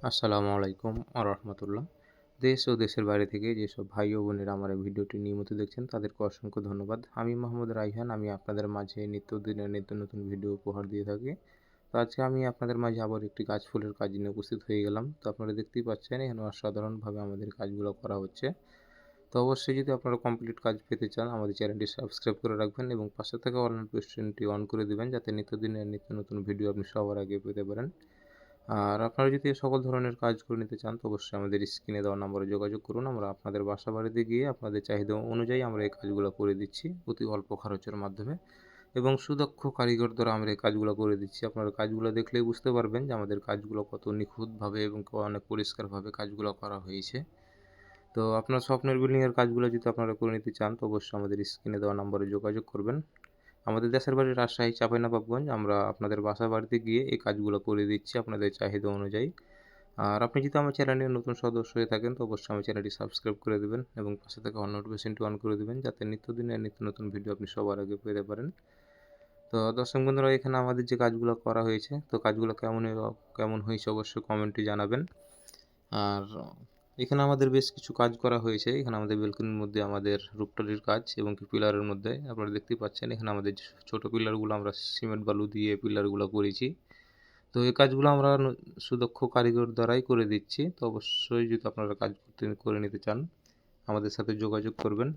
আসসালামু আলাইকুম রহমতুল্লাহ। দেশ ও দেশের বাইরে থেকে যেসব ভাই ও বোনেরা আমার এই ভিডিওটি নিয়মিত দেখছেন তাদেরকে অসংখ্য ধন্যবাদ। আমি মোহাম্মদ রাইহান, আমি আপনাদের মাঝে নিত্যদিনের নিত্য নতুন ভিডিও উপহার দিয়ে থাকি। তো আজকে আমি আপনাদের মাঝে আবার একটি গাছ ফুলের কাজ নিয়ে উপস্থিত হয়ে গেলাম। তো আপনারা দেখতেই পাচ্ছেন এখানে অসাধারণভাবে আমাদের কাজগুলো করা হচ্ছে। তো অবশ্যই যদি আপনারা কমপ্লিট কাজ পেতে চান আমাদের চ্যানেলটি সাবস্ক্রাইব করে রাখবেন এবং পাশে থাকা অল নোটিফিকেশনটি অন করে দিবেন যাতে নিত্যদিনের নিত্য নতুন ভিডিও আপনি সবার আগে পেতে পারেন। আর আপনারা যদি এ সকল ধরনের কাজ করে নিতে চান তো অবশ্যই আমাদের স্ক্রিনে দেওয়া নম্বরে যোগাযোগ করুন। আমরা আপনাদের বাসা বাড়িতে গিয়ে আপনাদের চাহিদা অনুযায়ী আমরা এই কাজগুলো করে দিচ্ছি অতি অল্প খরচের মাধ্যমে এবং সুদক্ষ কারিগর দ্বারা আমরা এই কাজগুলো করে দিচ্ছি। আপনারা কাজগুলো দেখলেই বুঝতে পারবেন যে আমাদের কাজগুলো কত নিখুঁতভাবে এবং অনেক পরিষ্কারভাবে কাজগুলো করা হয়েছে। তো আপনার স্বপ্নের বিল্ডিংয়ের কাজগুলো যদি আপনারা করে নিতে চান তো অবশ্যই আমাদের স্ক্রিনে দেওয়া নম্বরে যোগাযোগ করবেন। আমাদের দেশের বাড়ি রাজশাহী চাঁপাইনবাবগঞ্জ। আমরা আপনাদের বাসা বাড়িতে গিয়ে এই কাজগুলো করে দিচ্ছি আপনাদের চাহিদা অনুযায়ী। আর আপনি যদি আমার চ্যানেলের নতুন সদস্য হয়ে থাকেন তো অবশ্যই আমার চ্যানেলটি সাবস্ক্রাইব করে দেবেন এবং পাশে থাকা অল নোটিফিকেশনটি অন করে দেবেন যাতে নিত্যদিনের নিত্য নতুন ভিডিও আপনি সবার আগে পেতে পারেন। তো দর্শক বন্ধুরা, এখানে আমাদের যে কাজগুলো করা হয়েছে তো কাজগুলো কেমন হয়েছে অবশ্যই কমেন্টে জানাবেন। আর এখানে আমাদের বেশ কিছু কাজ করা হয়েছে। এখানে আমাদের বেলকনির মধ্যে আমাদের রূপটলির কাজ এবং কি পিলারের মধ্যে আপনারা দেখতেই পাচ্ছেন এখানে আমাদের যে ছোট পিলারগুলো আমরা সিমেন্ট বালু দিয়ে পিলারগুলো করেছি। তো এই কাজগুলো আমরা সুদক্ষ কারিগর দ্বারাই করে দিচ্ছি। তো অবশ্যই যদি আপনারা কাজ করে নিতে চান আমাদের সাথে যোগাযোগ করবেন।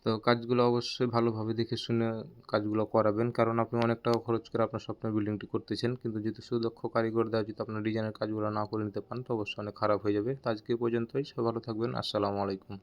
তো কাজগুলো অবশ্যই ভালোভাবে দেখে শুনে কাজগুলো করাবেন, কারণ আপনি অনেক টাকা খরচ করে আপনার স্বপ্নের বিল্ডিংটি করতেছেন, কিন্তু যদি সুদক্ষ কারিগর দ্বারা যদি আপনার ডিজাইনের কাজগুলো না করে নিতে পারেন তো অবশ্যই অনেক খারাপ হয়ে যাবে। তো আজকে এ পর্যন্তই। সবাই ভালো থাকবেন। আসসালামু আলাইকুম।